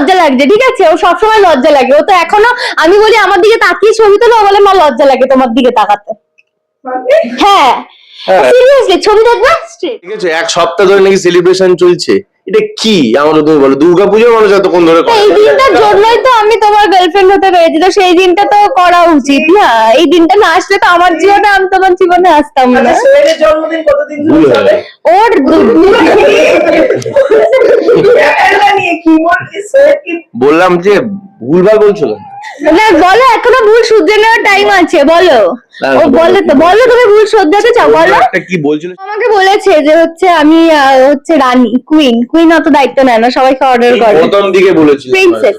লজ্জা লাগছে, ঠিক আছে? ও সবসময় লজ্জা লাগে, ও তো এখনো আমি বলি আমার দিকে তাকিয়ে ছবি তোলো, ও বলে মা লজ্জা লাগে তোমার দিকে তাকাতে। হ্যাঁ সিরিয়াসলি, ছবি দেখবে স্ট্রেট। ঠিক আছে, এক সপ্তাহ ধরে নাকি সেলিব্রেশন চলছে, এটা কি আমাকে তুমি বলো? দুর্গাপূজা মানুষ এতক্ষণ ধরে করে। এই দিনটার জন্যই তো আমি তোমার গার্লফ্রেন্ড হতে পেরেছি, তো সেই দিনটা তো করা উচিত না? এই দিনটা না আসলে তো আমার জীবনে, আমি তোমার জীবনে আসতাম না। সোহেলের জন্মদিন কতদিন ধরে চলে? ওর বললাম যে ভুলভাল বলছো কেন? না বলো, এখনো ভুল শুধরে নেওয়ার টাইম আছে, বলো। ও বলে তো, বলো তুমি ভুল শুধরাতে চাও, বলো। একটা কি বলছিল আমাকে বলেছে যে হচ্ছে আমি হচ্ছে রানী, কুইন অত দায়িত্ব নেয় না, সবাইকে অর্ডার করে। প্রথম দিকে বলেছিল প্রিন্সেস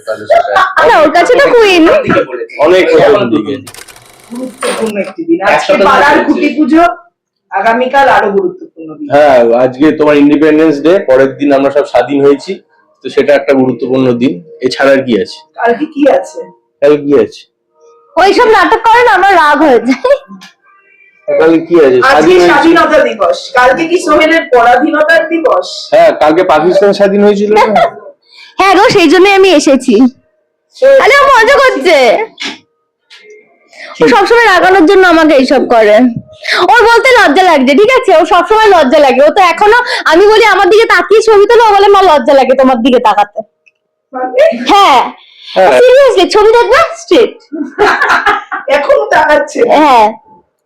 না, ওর কাছে তো কুইন। অনেক প্রথম দিকে। গুরুত্বপূর্ণ একটি দিন আজকে, পাড়ার খুঁটি পুজো, আগামীকাল আরো গুরুত্বপূর্ণ দিন। হ্যাঁ, আজকে তোমার ইন্ডিপেন্ডেন্স ডে, পরের দিন আমরা সব স্বাধীন হয়েছি, তো সেটা একটা গুরুত্বপূর্ণ দিন। এছাড়া আর কি আছে? কালকে কি আছে? কাল কি আছে? ওইসব নাটক করে না, আমার রাগ হয়ে যায়। কাল কি আছে? আজকে স্বাধীনতা দিবস, কালকে কি সোহেলের পরাধীনতার দিবস? হ্যাঁ, কালকে পাকিস্তান স্বাধীন হয়েছিল না? হ্যাঁ গো, সেই জন্যই আমি এসেছি। আরে ও মজা করছে, ও সবসময় রাগানোর জন্য আমাকে এইসব করে। ওর বলতে লজ্জা লাগছে, ঠিক আছে? ও সবসময় লজ্জা লাগে, ও তো এখনো আমি বলি আমার দিকে তাকিয়ে ছবি তোলো, ও বলে মা লজ্জা লাগে তোমার দিকে তাকাতে। হ্যাঁ সিরিয়াসলি, ছবি দেখবে স্ট্রেট। এখনো তাকাচ্ছে? হ্যাঁ,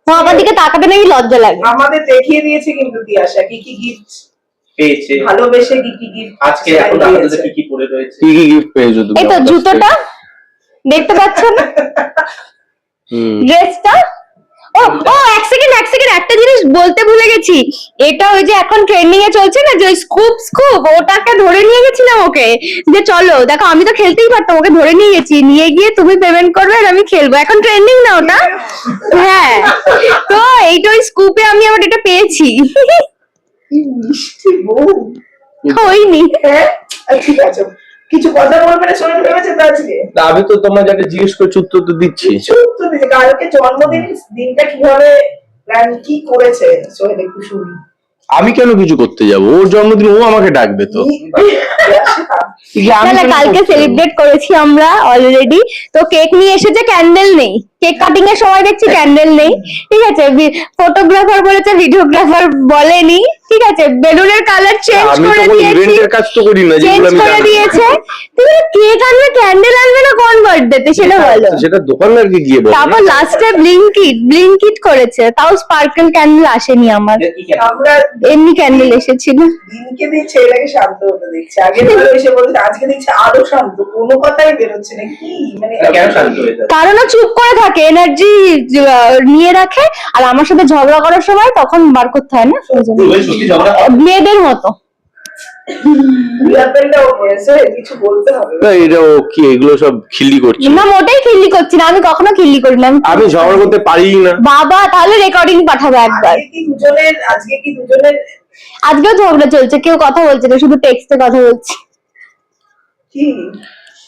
ও আমার দিকে তাকাতে নাকি লজ্জা লাগে। আমাদের দেখিয়ে দিয়েছে কিন্তু তিয়াশা কি কি গিফট পেয়েছে, ভালোবেসে কি কি গিফট। আজকে এখন আপনাদের কি কি পড়ে রয়েছে? কি কি গিফট পেয়েছো তুমি? এই তো জুতোটা দেখতে পাচ্ছ না, ড্রেসটা। ও ও এক সেকেন্ড একটা জিনিস বলতে ভুলে গেছি। এটা ওই যে এখন ট্রেন্ডিং এ চলছে না, যে স্কুপ ওটাকে ধরে নিয়ে গেছিলাম ওকে, যে চলো দেখো, আমি তো খেলতেই পারতাম, ওকে ধরে নিয়ে গেছি, নিয়ে গিয়ে তুমি পেমেন্ট করবে আর আমি খেলবো। এখন ট্রেন্ডিং না ওটা? হ্যাঁ, তো এইটা ওই স্কুপে আমি আবার এটা পেয়েছি। কি মিষ্টি বউ। হয়নি। হ্যাঁ ঠিক আছে, কিছু কথা বলবে না? শোনা ভেবেছে তো আজকে? আমি তো তোমার যেটা জিজ্ঞেস করছি উত্তর তো দিচ্ছি। উত্তর দিচ্ছে, কালকে জন্মদিন, দিনটা কিভাবে প্ল্যান কি করেছে সোহেল, একটু শুনি। আমি কেন কিছু করতে যাব? ওর জন্মদিন, ও আমাকে ডাকবে তো। না কালকে সেলিব্রেট করেছি আমরা অলরেডি, তো কেক নিয়ে এসেছে, ক্যান্ডেল নেই। কেক কাটিং এর সময় দেখছি ক্যান্ডেল নেই, ঠিক আছে? ফটোগ্রাফার বলেছে, ভিডিওগ্রাফার বলেনি, ঠিক আছে? বেলুনের কালার চেঞ্জ করে দিয়েছে, ইভেন্টের কাজ তো করি না, যেগুলো আমি করে দিয়েছে। তুমি কেক আনবে, ক্যান্ডেল আনবে না কোন বার্থডেতে সেটা বলো? সেটা দোকানদারকে গিয়ে বলো। তারপর লাস্টে ব্লিঙ্কিট করেছে, তাও স্পার্কেল ক্যান্ডেল আসেনি আমার, আমরা এমনি ক্যান্ডেল এসেছিল। দিনকে দিচ্ছে এটাকে শান্ত হতে দেখছি, আগে ধরে এসে বলছে, আজকে দেখছি আরো শান্ত, কোনো কথাই বেরোচ্ছে না। কি মানে কেন শান্ত হয়ে যায়? কারণ ও চুপ করে থাকে, এনার্জি নিয়ে রাখে, আর আমার সাথে ঝগড়া করার সময় তখন বার করতে হয় না, মেয়েদের মতো। কিছু বলতে হবে এটা ও কি এগুলো সব খিল্লি করছে? না মোটেই খিল্লি করছি না, আমি কখনো খিল্লি করি না। আমি ঝগড়া করতে পারি না বাবা, তাহলে রেকর্ডিং পাঠাবো একবার। আজকে কি দুজনের আজকেও ঝগড়া চলছে, কেউ কথা বলছে না, শুধু টেক্সটে কথা বলছে। কি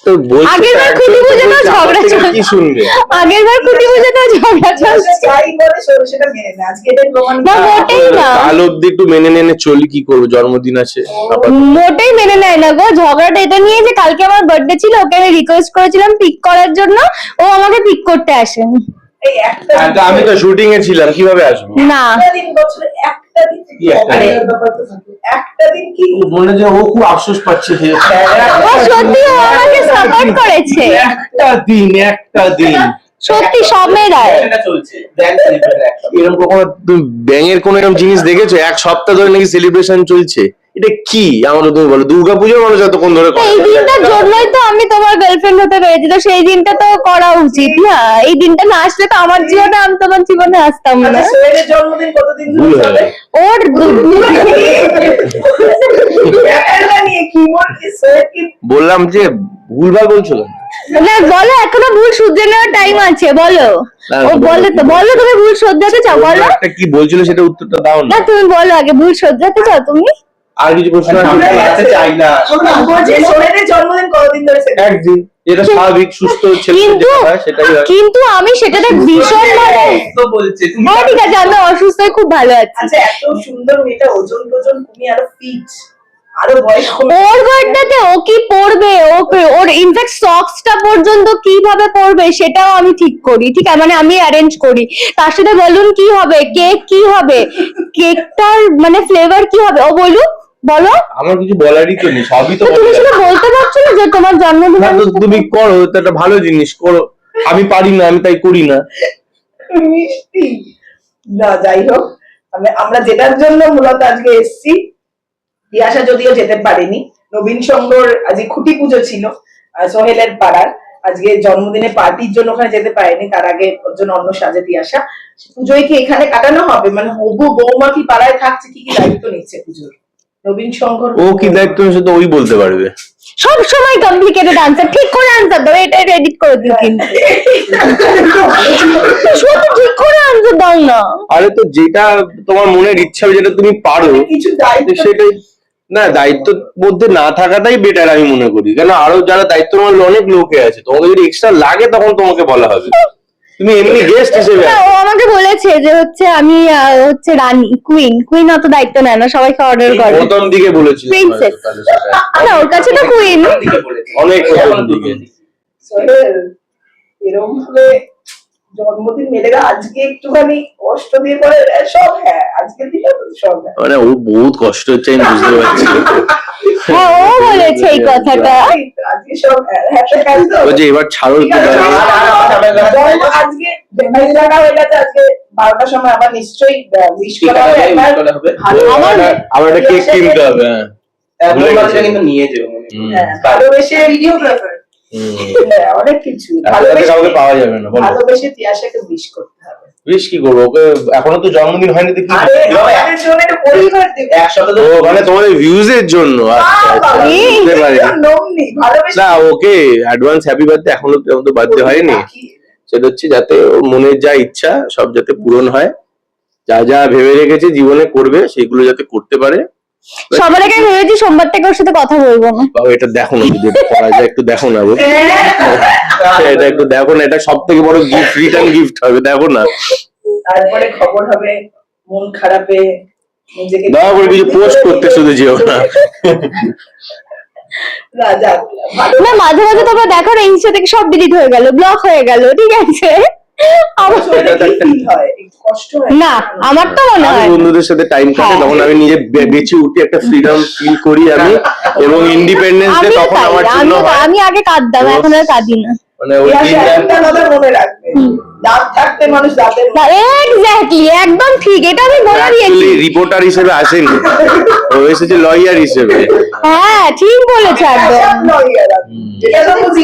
তো বলছি, আগেরবার খুঁটি পুজোতেও ঝগড়া চলছে, কি শুনবে? আগেরবার খুঁটি পুজোতেও ঝগড়া চলছে। যাই বলে সেটা মেনে না, আজকে এটাই প্রমাণ। না মোটেই না, কাল অব্দি একটু মেনে নেনে চলি, কি করবো, জন্মদিন আছে। মোটেই মেনে নেয় না গো। ঝগড়াটা এটা নিয়ে যে কালকে আমার বার্থডে ছিল, ওকে আমি রিকোয়েস্ট করেছিলাম পিক করার জন্য, ও আমাকে পিক করতে আসেনি। এই একটা আমি তো শুটিং এ ছিলাম, কিভাবে আসবো? না দিন বছরে একটা দিন, একটা দিন কি মনে যে ও খুব আফসোস পাচ্ছে, ও সত্যি ও আমাকে সাপোর্ট করেছে। একটা দিন সত্যি সব মেয়েরাই এরকম কখনো তুমি ব্যাঙের কোন এরকম জিনিস দেখেছো? এক সপ্তাহ ধরে নাকি সেলিব্রেশন চলছে, এটা কি আমাকে তুমি বলো? দুর্গাপূজা মানুষ এতক্ষণ ধরে করে। এই দিনটার জন্যই তো আমি তোমার গার্লফ্রেন্ড হতে পেরেছি, তো সেই দিনটা তো করা উচিত না? এই দিনটা না আসলে তো আমার জীবনে, আমি তোমার জীবনে আসতাম না। সোহেলের জন্মদিন কতদিন ধরে চলে? ওর বললাম যে ভুলভাল বলছো কেন? না বলো, এখনো ভুল শুধরে নেওয়ার টাইম আছে, বলো। ও বলে তো, বলো তুমি ভুল শুধরাতে চাও, বলো। একটা কি বলছিল সেটা উত্তরটা দাও না না। তুমি বলো আগে, ভুল শুধরাতে চাও তুমি? আর কিছু প্রশ্ন আছে? চাই না। সোহেলের জন্মদিন কতদিন ধরে? একদিন, যেটা স্বাভাবিক সুস্থ ছেলে যেটা হয় সেটাই হয়। কিন্তু আমি সেটাতে ভীষণ মানে তো বলছে তুমি। হ্যাঁ ঠিক আছে, আমি অসুস্থ হয়ে খুব ভালো আছি। আচ্ছা, এত সুন্দর মেয়েটা, ওজন টোজন কমিয়ে আরো ফিট, আরো বয়স কমে। ওর বার্থডেতে ও কি পড়বে? ওর করে, ইনফ্যাক্ট সক্সটা পর্যন্ত কিভাবে পরবে সেটাও আমি ঠিক করি, ঠিক আছে, মানে আমি অ্যারেঞ্জ করি। তার সাথে বলুন কি হবে, কেক কি হবে, কেকটার মানে ফ্লেভার কি হবে, ও বলো। আমার কিছু বলারই তো নেই, সবই তো তো তুমি সেটা বলতে পারছো না যে তোমার জন্মদিন না, তো তুমি করো, তো একটা ভালো জিনিস করো। আমি পারি না, আমি তাই করি না। মিষ্টি না, যাই হোক, আমরা যেটার জন্য মূলত আজকে এসেছি, তিয়াশা যদিও যেতে পারেনি, নবীন সংঘর আজকে খুঁটি পুজো ছিল সোহেলের পাড়ার, আজকে জন্মদিনে পার্টির জন্য ওখানে যেতে পারেনি, তার আগে ওর জন্য অন্য সাজে তিয়াশা। পুজোয় কি এখানে কাটানো হবে, মানে হবু বৌমা কি পাড়ায় থাকছে, কি কি দায়িত্ব নিচ্ছে পুজোর নবীন সংঘর? ও কি দায়িত্ব নিচ্ছে তো ওই বলতে পারবে। সব সময় কমপ্লিকেটেড আনসার, ঠিক করে আনসার দাও, এটা এডিট করে দিও কিন্তু শুধু ঠিক করে আনসার দাও না। আরে তো যেটা তোমার মনের ইচ্ছা, যেটা তুমি পারো কিছু দায়িত্ব সেটাই। না, দায়িত্বের মধ্যে না থাকাটাই বেটার আমি মনে করি, কেন আরো যারা দায়িত্ব নেওয়ার অনেক লোকে আছে, তোমাকে যদি এক্সট্রা লাগে তখন তোমাকে বলা হবে, তুমি এমনি গেস্ট হিসেবে না, ও আমাকে বলেছে যে হচ্ছে আমি হচ্ছে রানী, কুইন অত দায়িত্ব নেয় না, সবাইকে অর্ডার করে। প্রথম দিকে বলেছিল Princess। না, ওর কাছে তো কুইন। অনেক প্রথম দিকে। সোহেল এরকম ভাবে জন্মদিন মেয়েরা আজকে একটুখানি কষ্ট দিয়ে করে সব, হ্যাঁ আজকের দিনে সব হ্যাঁ। মানে ও বহুত কষ্ট হচ্ছে, আমি বুঝতে পারছি। হ্যাঁ, ও বলেছে এই কথাটা। আজকে সব হ্যাঁ কাজ তো বলছে এবার ছাড়ো ঠিক একটু আছে, গাড়ি। আজকে বেমাইল লাগা হয়ে গেছে, আজকে 12টার সময় আবার নিশ্চয়ই উইশ করা হবে একবার। ভালো আবার একটা কেক কিনতে হবে। হ্যাঁ, ভুলে গেছি। কিন্তু নিয়ে যাবো হ্যাঁ, ভালোবেসে ভিডিওগ্রাফার অনেক কিছু কাউকে পাওয়া যাবে না, বলো। ভালোবেসে তিয়াশাকে উইশ করতে হবে। বেশ কি করবো, ওকে এখনো তো জন্মদিন হয়নি তো কি আরে আমাদের জন্য একটা পরিবার দেবে। এক সপ্তাহ ও মানে তোমাদের ভিউজ এর জন্য, আচ্ছা আচ্ছা, বুঝতে পারি। ভালোবেসে না, ওকে অ্যাডভান্স হ্যাপি বার্থডে, এখনো তো বার্থডে হয়নি। সেটা হচ্ছে যাতে ওর মনের যা ইচ্ছা সব যাতে পূরণ হয়, যা যা ভেবে রেখেছে জীবনে করবে সেগুলো যাতে করতে পারে। সবার আগে ভেবেছি সোমবার থেকে ওর সাথে কথা বলবো না। বাবা এটা দেখো না, যদি এটা করা যায় একটু দেখো না গো। এটা একটু দেখো না, এটা সব থেকে বড় গিফট, রিটার্ন গিফট হবে, দেখো না। তারপরে খবর হবে মন খারাপে নিজেকে দয়া করে কিছু পোস্ট করতে শুধু যেও না। না, যাক, ভালো। না, মাঝে মাঝে তোমরা দেখো না, ইনস্টা থেকে সব ডিলিট হয়ে গেল, ব্লক হয়ে গেল, ঠিক আছে। আমার শরীরে কি feel হয়? একটু কষ্ট হয় না, আমার তো মনে আমি হয় বন্ধুদের সাথে টাইম কাটে, হ্যাঁ। তখন আমি নিজে বেঁচে উঠি, একটা ফ্রিডম ফিল করি আমি, এবং ইন্ডিপেন্ডেন্স ডে আমিও তখন তাই, আমার জন্য হয়। আমি আগে কাঁদতাম, এখন আর কাঁদি না। মানে ওই তিয়াশা দিনটা একটা কথা মনে রাখবে, দাঁত থাকতে মানুষ দাঁতের এক্স্যাক্টলি, একদম ঠিক, এটা আমি বলে দিয়েছি। রিপোর্টার হিসেবে আসেনি, ও এসেছে লয়ার হিসেবে। হ্যাঁ, ঠিক বলেছো একদম। এটা তো বুঝি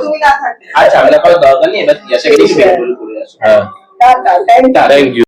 তুমি না থাকতে। আচ্ছা, আমরা করার দরকার নেই, এবার তিয়াশাকে দিয়ে বের করে আসো। হ্যাঁ, tata, thank you. Thank you.